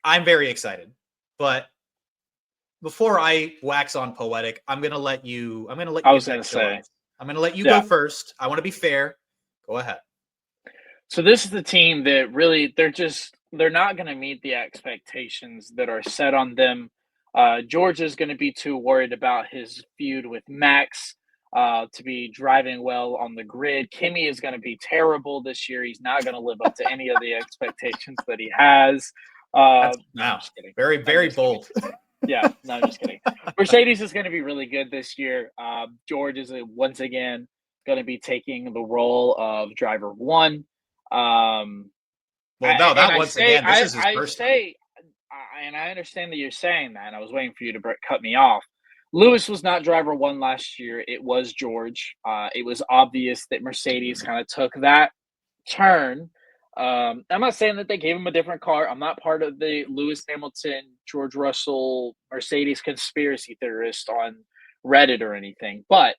I'm very excited. But before I wax on poetic, I'm gonna let you I was going to say, contextualize. I'm gonna let you go yeah. first. I want to be fair. Go ahead. So this is the team that really they're not going to meet the expectations that are set on them. George is going to be too worried about his feud with Max to be driving well on the grid. Kimi is going to be terrible this year. He's not going to live up to any of the expectations that he has. That's No, I'm wow. just kidding. Very, I'm very just kidding. bold. Yeah, no, I'm just kidding. Mercedes is going to be really good this year. George is once again going to be taking the role of driver one. Um, Well, no, and not once again. This is his first time. and I understand that you're saying that, and I was waiting for you to cut me off. Lewis was not driver one last year. It was George. It was obvious that Mercedes kind of took that turn. I'm not saying that they gave him a different car. I'm not part of the Lewis Hamilton, George Russell, Mercedes conspiracy theorist on Reddit or anything, but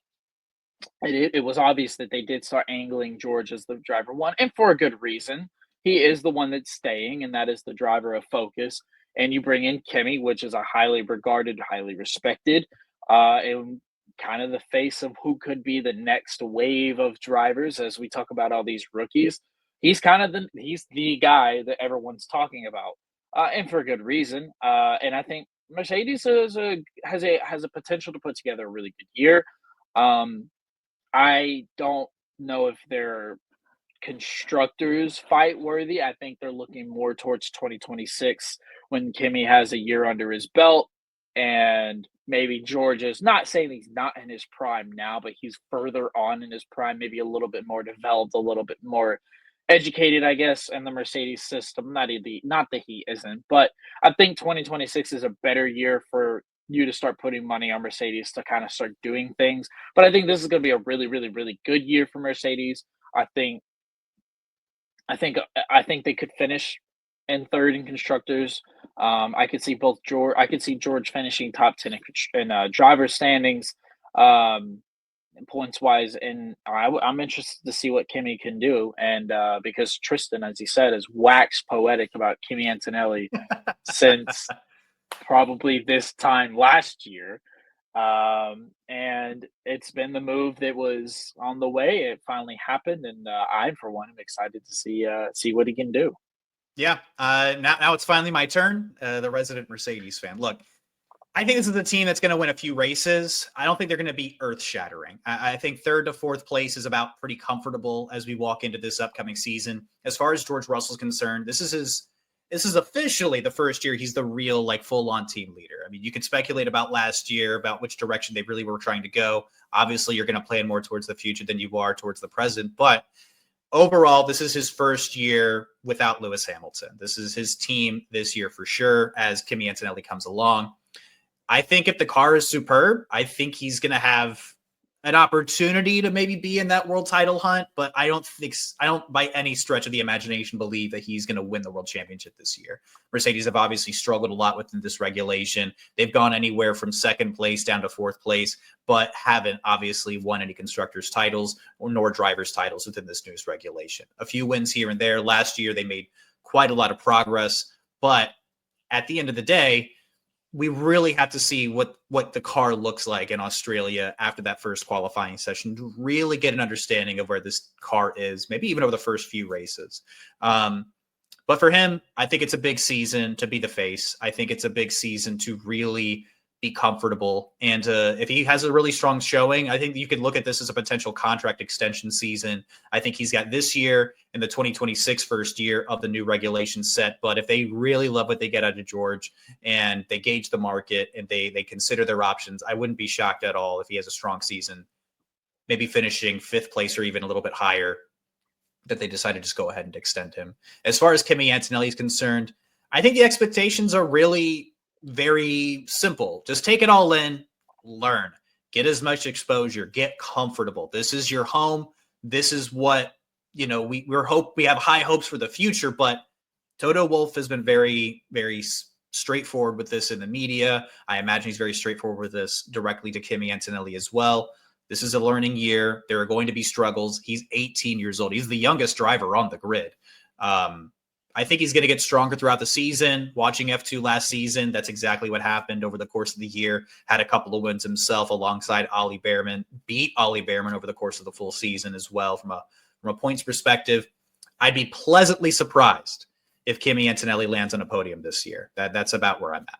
it was obvious that they did start angling George as the driver one, and for a good reason. He is the one that's staying, and that is the driver of focus. And you bring in Kimi, which is a highly regarded, highly respected, and kind of the face of who could be the next wave of drivers as we talk about all these rookies. He's the guy that everyone's talking about, and for a good reason. And I think Mercedes has a potential to put together a really good year. Um, I don't know if they're constructors fight worthy. I think they're looking more towards 2026 when Kimmy has a year under his belt and maybe George is not saying he's not in his prime now, but he's further on in his prime, maybe a little bit more developed, a little bit more educated, I guess, in the Mercedes system. Not that he isn't, but I think 2026 is a better year for you to start putting money on Mercedes to kind of start doing things. But I think this is going to be a really, really, really good year for Mercedes. I think I think they could finish in third in constructors. I could see both George. I could see George finishing top 10 in driver standings, points wise, and I'm interested to see what Kimi can do. And because Tristan, as he said, has waxed poetic about Kimi Antonelli since probably this time last year. And it's been the move that was on the way. It finally happened, and I, for one, am excited to see what he can do. Yeah. Now it's finally my turn. The resident Mercedes fan. Look, I think this is a team that's going to win a few races. I don't think they're going to be earth shattering. I think third to fourth place is about pretty comfortable as we walk into this upcoming season. As far as George Russell's concerned, this is officially the first year he's the real, like, full-on team leader. I mean, you can speculate about last year, about which direction they really were trying to go. Obviously, you're going to plan more towards the future than you are towards the present. But overall, this is his first year without Lewis Hamilton. This is his team this year for sure as Kimi Antonelli comes along. I think if the car is superb, I think he's going to have an opportunity to maybe be in that world title hunt, but I don't by any stretch of the imagination believe that he's going to win the world championship this year. Mercedes have obviously struggled a lot within this regulation. They've gone anywhere from second place down to fourth place, but haven't obviously won any constructors titles nor drivers titles within this newest regulation. A few wins here and there. Last year, they made quite a lot of progress, but at the end of the day, we really have to see what the car looks like in Australia after that first qualifying session to really get an understanding of where this car is, maybe even over the first few races. But for him, I think it's a big season to be the face. I think it's a big season to really be comfortable. And if he has a really strong showing, I think you could look at this as a potential contract extension season. I think he's got this year and the 2026 first year of the new regulation set. But if they really love what they get out of George and they gauge the market and they consider their options, I wouldn't be shocked at all if he has a strong season, maybe finishing fifth place or even a little bit higher, that they decide to just go ahead and extend him. As far as Kimi Antonelli is concerned, I think the expectations are really very simple. Just take it all in, learn, get as much exposure, get comfortable. This is your home. This is what, we have high hopes for the future, but Toto Wolff has been very, very straightforward with this in the media. I imagine he's very straightforward with this directly to Kimi Antonelli as well. This is a learning year. There are going to be struggles. He's 18 years old. He's the youngest driver on the grid. I think he's going to get stronger throughout the season. Watching F2 last season, that's exactly what happened over the course of the year. Had a couple of wins himself alongside Ollie Behrman. Beat Ollie Behrman over the course of the full season as well from a points perspective. I'd be pleasantly surprised if Kimi Antonelli lands on a podium this year. That's about where I'm at.